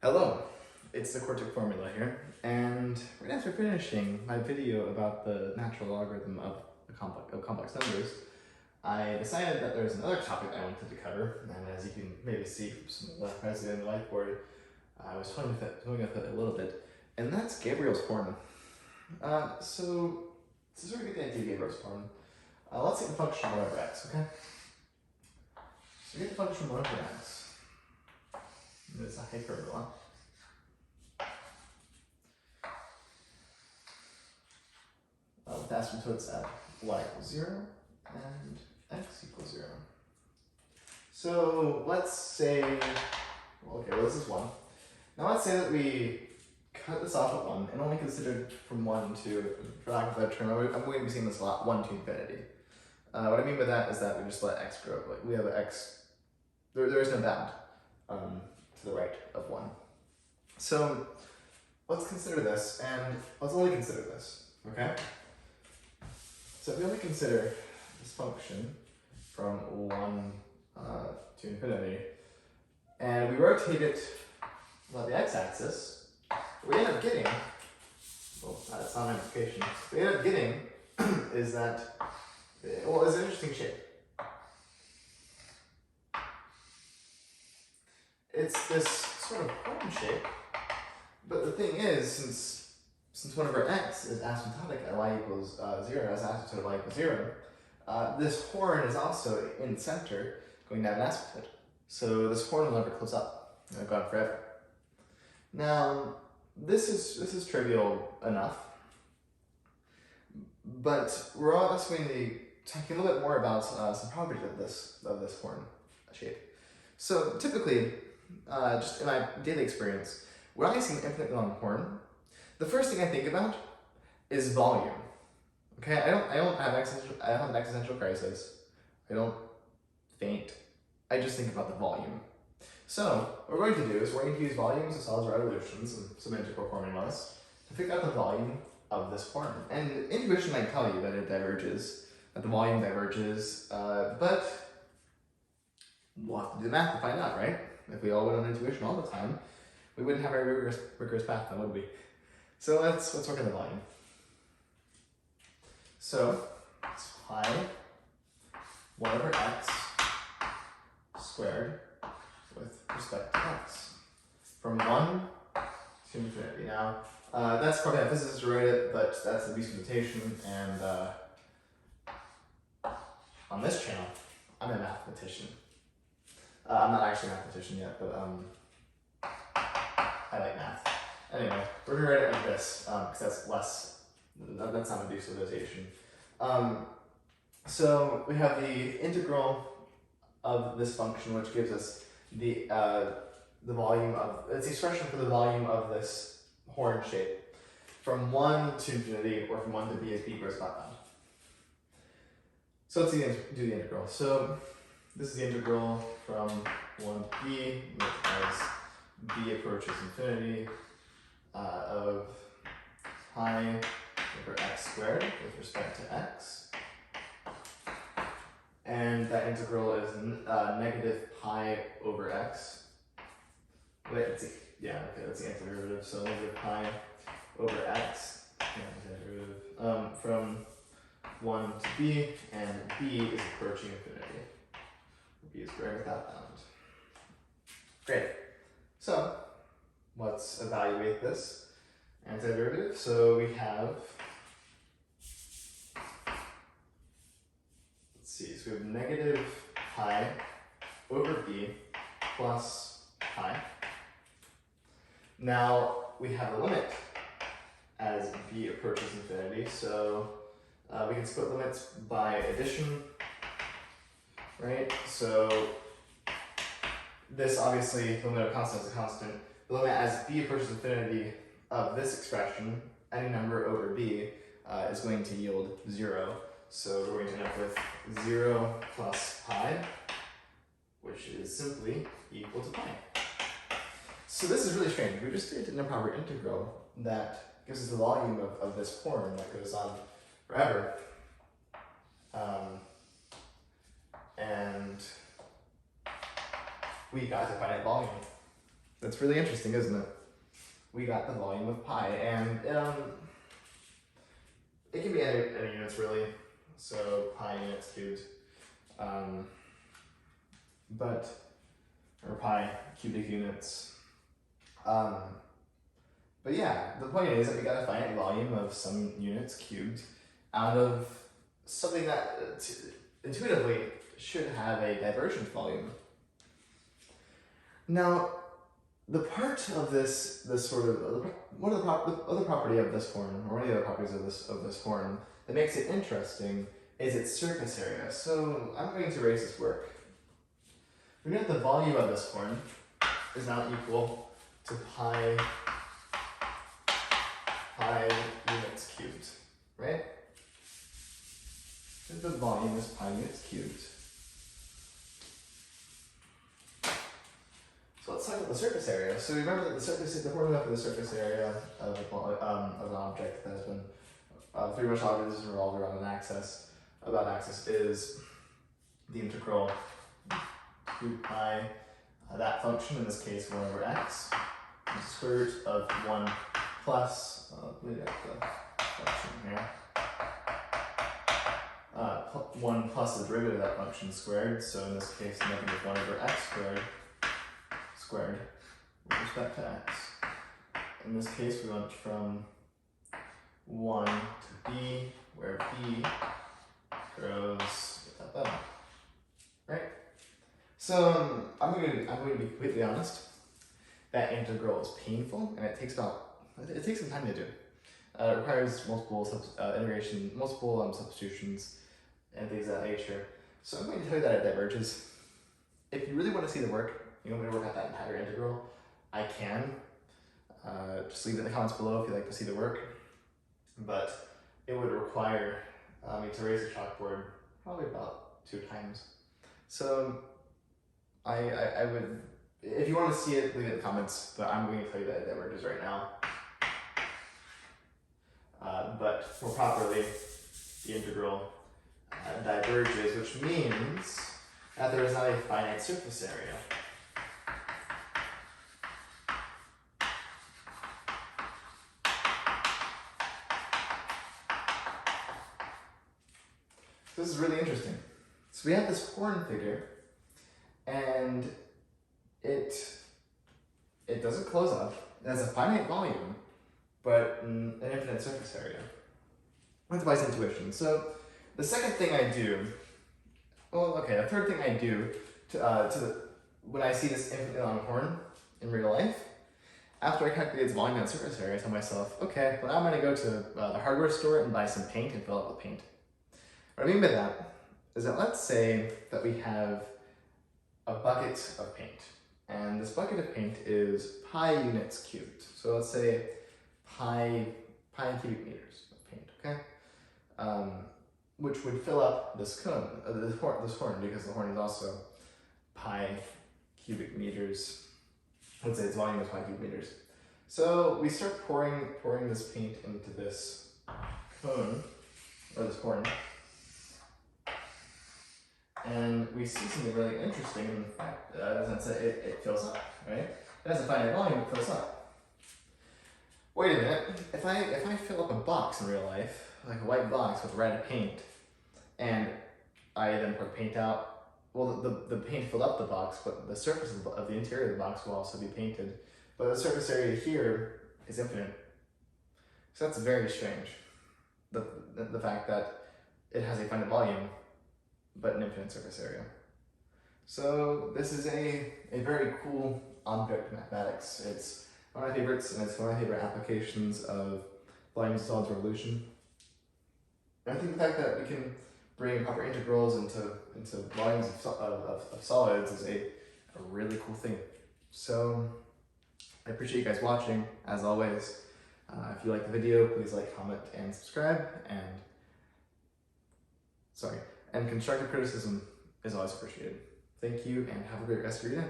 Hello, it's the quartic formula here, and right after finishing my video about the natural logarithm of complex numbers, I decided that there's another topic I wanted to cover, and as you can maybe see from some of the president on the whiteboard, I was toying with it a little bit, and that's Gabriel's horn. So this is where we get the idea of Gabriel's horn. Let's get the function 1 over x, okay? So we get the function 1 over x. It's a hyperbola. With asymptotes at y equals 0 and x equals 0. So let's say, well, this is 1. Now let's say that we cut this off at 1 and only consider from 1 to, for lack of a better term, I'm going to be seeing this a lot, 1 to infinity. What I mean by that is that we just let x grow. Like we have an x, there is no bound to the right of 1. So let's consider this, and let's only consider this, okay? So if we only consider this function from 1 to infinity, and we rotate it about the x-axis, what we end up getting, well, that's not an implication, what we end up getting is that, well, it's an interesting shape. It's this sort of horn shape, but the thing is, since 1 over x is asymptotic at y equals 0, as asymptote at y equals 0, this horn is also in the center going down an asymptote. So this horn will never close up. It'll go on forever. Now, this is trivial enough, but we're also going to be talking a little bit more about some properties of this horn shape. So typically, just in my daily experience, when I see an infinitely long horn, the first thing I think about is volume. Okay, I don't have an existential crisis. I don't faint. I just think about the volume. So what we're going to do is we're going to use volumes of solids or revolutions and some integral formulas to figure out the volume of this horn. And intuition might tell you that it diverges, that the volume diverges, but we'll have to do the math to find out, right? If we all went on intuition all the time, we wouldn't have a rigorous path then, would we? So let's work on the volume. So it's pi 1 over x squared with respect to x from 1 to infinity. Now, that's probably how physicists write it, but that's the basic notation, and on this channel, I'm a mathematician. I'm not actually a mathematician yet, but I like math. Anyway, we're going to write it like this, because that's not a basic notation. So we have the integral of this function, which gives us the volume of, it's the expression for the volume of this horn shape from 1 to infinity, or from 1 to b as b grows compound. So let's do the integral. So this is the integral from 1 to b, as b approaches infinity, of pi over x squared with respect to x. And that integral is negative pi over x. Wait, let's see. Yeah, okay, that's the antiderivative. So negative pi over x, antiderivative, from 1 to b, and b is approaching infinity. B is growing without bound. Great. So let's evaluate this antiderivative. So we have, so we have negative pi over b plus pi. Now we have a limit as b approaches infinity, so we can split limits by addition, right? So this obviously, the limit of constant is a constant. The limit as b approaches infinity of this expression, any number over b, is going to yield 0. So we're going to end up with 0 plus pi, which is simply equal to pi. So this is really strange. We just created an improper integral that gives us the volume of this horn that goes on forever. And we got the finite volume. That's really interesting, isn't it? We got the volume of pi, and it can be any units really. So pi units cubed, or pi cubic units. But yeah, the point is that we got a finite volume of some units cubed out of something that intuitively should have a divergent volume. Now, the part of this sort of one of the other property of this horn, or one of the other properties of this horn that makes it interesting is its surface area. So I'm going to erase this work. We know that the volume of this horn is now equal to pi units cubed, right? And the volume is pi units cubed. So let's talk about the surface area. So remember that the formula for the surface area of an object that has been pretty much always revolved around an axis. About axis is the integral 2 pi that function, in this case 1 over x, the square root of 1 plus, let me get the function here, 1 plus the derivative of that function squared, so in this case negative 1 over x squared with respect to x. In this case we went from 1 to b, where b grows that level, right? So I'm going to be completely honest. That integral is painful, and it takes some time to do. It requires multiple substitutions, and things of that nature. So I'm going to tell you that it diverges. If you really want to see the work, you want me to work out that entire integral, I can. Just leave it in the comments below if you'd like to see the work. But it would require me to raise the chalkboard probably about 2 times. So I would, if you want to see it, leave it in the comments, but I'm going to tell you that it diverges right now. But more properly, the integral diverges, which means that there is not a finite surface area. This is really interesting. So we have this horn figure, and it doesn't close up. It has a finite volume, but an infinite surface area. That's by intuition. So the second thing I do, the third thing I do when I see this infinitely long horn in real life, after I calculate its volume and surface area, I tell myself, okay, well, I'm going to go to the hardware store and buy some paint and fill it with paint. What I mean by that is that let's say that we have a bucket of paint, and this bucket of paint is pi units cubed. So let's say pi cubic meters of paint, okay? Which would fill up this cone, this horn, because the horn is also pi cubic meters. Let's say its volume is pi cubic meters. So we start pouring this paint into this cone, or this horn, and we see something really interesting in the fact that it fills up, right? It has a finite volume, it fills up. Wait a minute, if I fill up a box in real life, like a white box with red paint, and I then pour the paint out, well, the paint filled up the box, but the surface of the interior of the box will also be painted. But the surface area here is infinite. So that's very strange. The fact that it has a finite volume, but an infinite surface area. So this is a very cool object in mathematics. It's one of my favorites, and it's one of my favorite applications of volume to solids revolution. And I think the fact that we can bring proper integrals into volumes of solids is a really cool thing. So I appreciate you guys watching, as always. If you like the video, please like, comment, and subscribe. And constructive criticism is always appreciated. Thank you, and have a great rest of your day.